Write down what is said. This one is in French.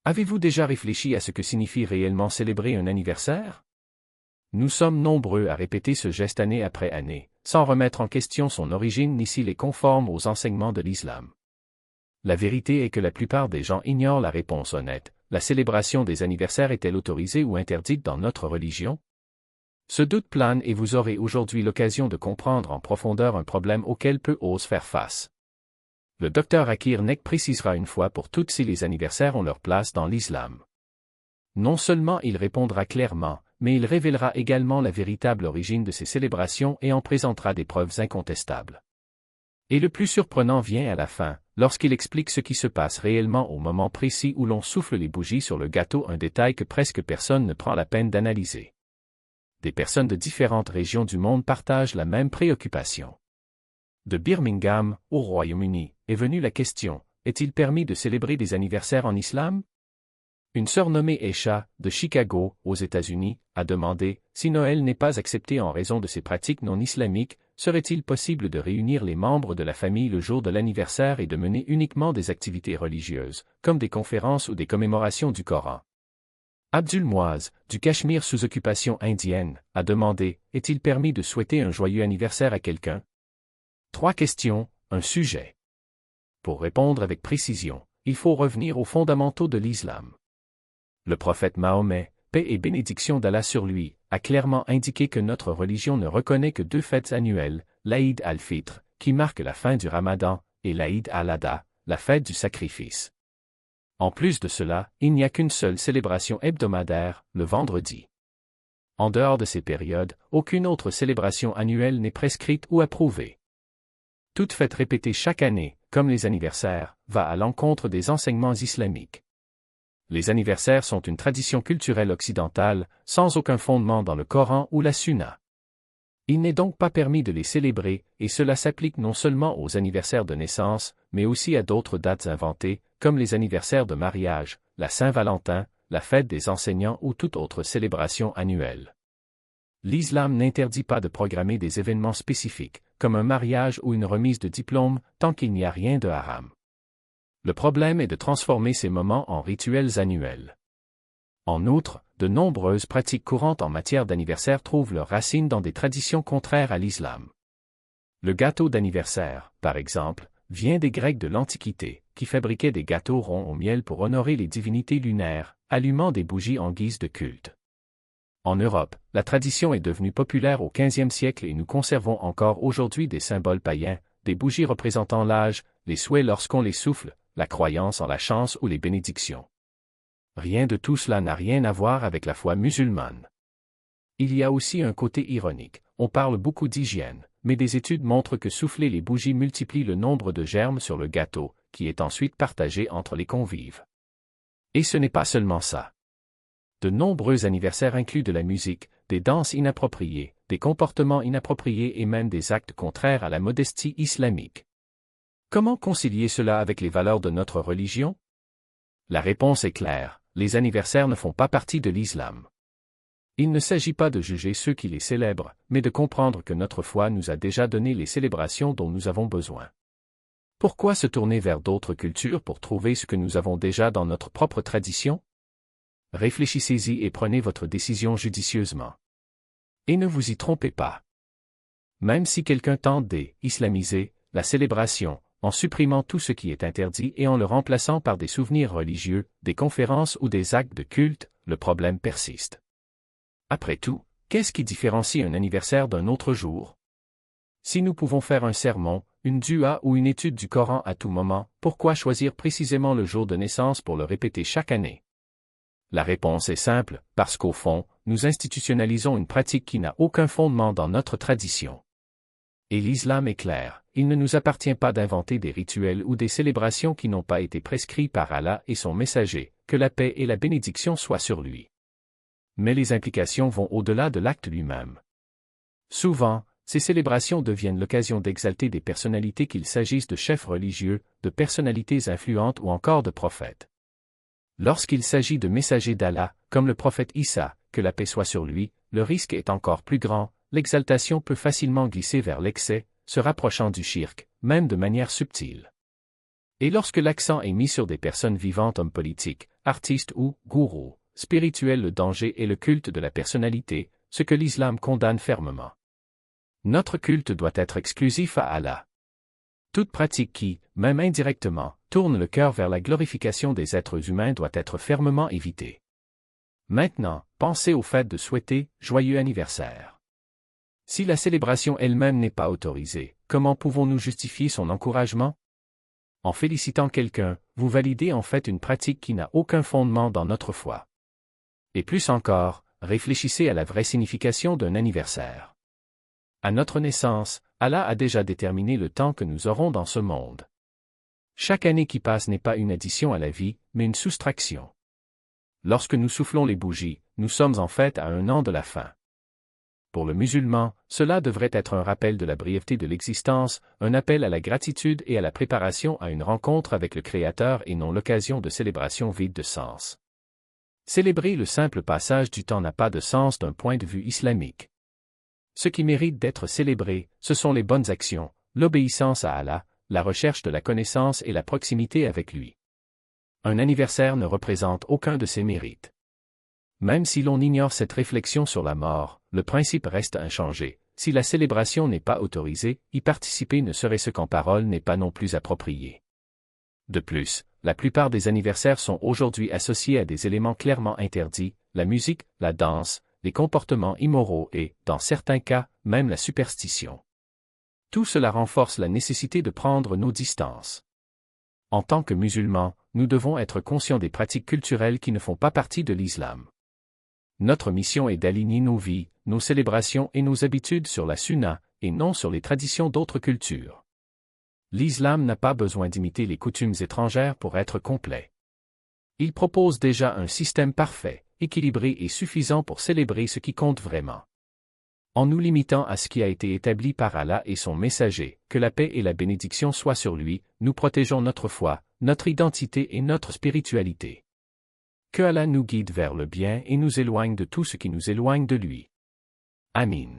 Avez-vous déjà réfléchi à ce que signifie réellement célébrer un anniversaire? Nous sommes nombreux à répéter ce geste année après année, sans remettre en question son origine ni s'il est conforme aux enseignements de l'islam. La vérité est que la plupart des gens ignorent la réponse honnête. La célébration des anniversaires est-elle autorisée ou interdite dans notre religion? Ce doute plane et vous aurez aujourd'hui l'occasion de comprendre en profondeur un problème auquel peu osent faire face. Le Dr Akir Nek précisera une fois pour toutes si les anniversaires ont leur place dans l'islam. Non seulement il répondra clairement, mais il révélera également la véritable origine de ces célébrations et en présentera des preuves incontestables. Et le plus surprenant vient à la fin, lorsqu'il explique ce qui se passe réellement au moment précis où l'on souffle les bougies sur le gâteau, un détail que presque personne ne prend la peine d'analyser. Des personnes de différentes régions du monde partagent la même préoccupation. De Birmingham, au Royaume-Uni, est venue la question, est-il permis de célébrer des anniversaires en islam? Une sœur nommée Aisha, de Chicago, aux États-Unis, a demandé, si Noël n'est pas accepté en raison de ses pratiques non islamiques, serait-il possible de réunir les membres de la famille le jour de l'anniversaire et de mener uniquement des activités religieuses, comme des conférences ou des commémorations du Coran? Abdul Muaz, du Cachemire sous occupation indienne, a demandé, est-il permis de souhaiter un joyeux anniversaire à quelqu'un? 3 questions, un sujet. Pour répondre avec précision, il faut revenir aux fondamentaux de l'islam. Le prophète Mahomet, paix et bénédiction d'Allah sur lui, a clairement indiqué que notre religion ne reconnaît que 2 fêtes annuelles, l'Aïd al-Fitr, qui marque la fin du Ramadan, et l'Aïd al-Adha, la fête du sacrifice. En plus de cela, il n'y a qu'une seule célébration hebdomadaire, le vendredi. En dehors de ces périodes, aucune autre célébration annuelle n'est prescrite ou approuvée. Toute fête répétée chaque année, comme les anniversaires, va à l'encontre des enseignements islamiques. Les anniversaires sont une tradition culturelle occidentale, sans aucun fondement dans le Coran ou la Sunna. Il n'est donc pas permis de les célébrer, et cela s'applique non seulement aux anniversaires de naissance, mais aussi à d'autres dates inventées, comme les anniversaires de mariage, la Saint-Valentin, la fête des enseignants ou toute autre célébration annuelle. L'islam n'interdit pas de programmer des événements spécifiques, comme un mariage ou une remise de diplôme, tant qu'il n'y a rien de haram. Le problème est de transformer ces moments en rituels annuels. En outre, de nombreuses pratiques courantes en matière d'anniversaire trouvent leurs racines dans des traditions contraires à l'islam. Le gâteau d'anniversaire, par exemple, vient des Grecs de l'Antiquité, qui fabriquaient des gâteaux ronds au miel pour honorer les divinités lunaires, allumant des bougies en guise de culte. En Europe, la tradition est devenue populaire au XVe siècle et nous conservons encore aujourd'hui des symboles païens, des bougies représentant l'âge, les souhaits lorsqu'on les souffle, la croyance en la chance ou les bénédictions. Rien de tout cela n'a rien à voir avec la foi musulmane. Il y a aussi un côté ironique, on parle beaucoup d'hygiène, mais des études montrent que souffler les bougies multiplie le nombre de germes sur le gâteau, qui est ensuite partagé entre les convives. Et ce n'est pas seulement ça. De nombreux anniversaires incluent de la musique, des danses inappropriées, des comportements inappropriés et même des actes contraires à la modestie islamique. Comment concilier cela avec les valeurs de notre religion? La réponse est claire, les anniversaires ne font pas partie de l'islam. Il ne s'agit pas de juger ceux qui les célèbrent, mais de comprendre que notre foi nous a déjà donné les célébrations dont nous avons besoin. Pourquoi se tourner vers d'autres cultures pour trouver ce que nous avons déjà dans notre propre tradition? Réfléchissez-y et prenez votre décision judicieusement. Et ne vous y trompez pas. Même si quelqu'un tente d'islamiser la célébration, en supprimant tout ce qui est interdit et en le remplaçant par des souvenirs religieux, des conférences ou des actes de culte, le problème persiste. Après tout, qu'est-ce qui différencie un anniversaire d'un autre jour? Si nous pouvons faire un sermon, une dua ou une étude du Coran à tout moment, pourquoi choisir précisément le jour de naissance pour le répéter chaque année? La réponse est simple, parce qu'au fond, nous institutionnalisons une pratique qui n'a aucun fondement dans notre tradition. Et l'islam est clair, il ne nous appartient pas d'inventer des rituels ou des célébrations qui n'ont pas été prescrits par Allah et son messager, que la paix et la bénédiction soient sur lui. Mais les implications vont au-delà de l'acte lui-même. Souvent, ces célébrations deviennent l'occasion d'exalter des personnalités qu'il s'agisse de chefs religieux, de personnalités influentes ou encore de prophètes. Lorsqu'il s'agit de messagers d'Allah, comme le prophète Issa, que la paix soit sur lui, le risque est encore plus grand, l'exaltation peut facilement glisser vers l'excès, se rapprochant du shirk, même de manière subtile. Et lorsque l'accent est mis sur des personnes vivantes, hommes politiques, artistes ou gourous, spirituels, le danger est le culte de la personnalité, ce que l'islam condamne fermement. Notre culte doit être exclusif à Allah. Toute pratique qui, même indirectement, tourne le cœur vers la glorification des êtres humains doit être fermement évitée. Maintenant, pensez au fait de souhaiter « joyeux anniversaire ». Si la célébration elle-même n'est pas autorisée, comment pouvons-nous justifier son encouragement? En félicitant quelqu'un, vous validez en fait une pratique qui n'a aucun fondement dans notre foi. Et plus encore, réfléchissez à la vraie signification d'un anniversaire. À notre naissance, Allah a déjà déterminé le temps que nous aurons dans ce monde. Chaque année qui passe n'est pas une addition à la vie, mais une soustraction. Lorsque nous soufflons les bougies, nous sommes en fait à un an de la fin. Pour le musulman, cela devrait être un rappel de la brièveté de l'existence, un appel à la gratitude et à la préparation à une rencontre avec le Créateur et non l'occasion de célébrations vides de sens. Célébrer le simple passage du temps n'a pas de sens d'un point de vue islamique. Ce qui mérite d'être célébré, ce sont les bonnes actions, l'obéissance à Allah, la recherche de la connaissance et la proximité avec lui. Un anniversaire ne représente aucun de ces mérites. Même si l'on ignore cette réflexion sur la mort, le principe reste inchangé. Si la célébration n'est pas autorisée, y participer ne serait-ce qu'en parole n'est pas non plus approprié. De plus, la plupart des anniversaires sont aujourd'hui associés à des éléments clairement interdits, la musique, la danse, les comportements immoraux et, dans certains cas, même la superstition. Tout cela renforce la nécessité de prendre nos distances. En tant que musulmans, nous devons être conscients des pratiques culturelles qui ne font pas partie de l'islam. Notre mission est d'aligner nos vies, nos célébrations et nos habitudes sur la sunna, et non sur les traditions d'autres cultures. L'islam n'a pas besoin d'imiter les coutumes étrangères pour être complet. Il propose déjà un système parfait, équilibré et suffisant pour célébrer ce qui compte vraiment. En nous limitant à ce qui a été établi par Allah et son messager, que la paix et la bénédiction soient sur lui, nous protégeons notre foi, notre identité et notre spiritualité. Que Allah nous guide vers le bien et nous éloigne de tout ce qui nous éloigne de lui. Amin.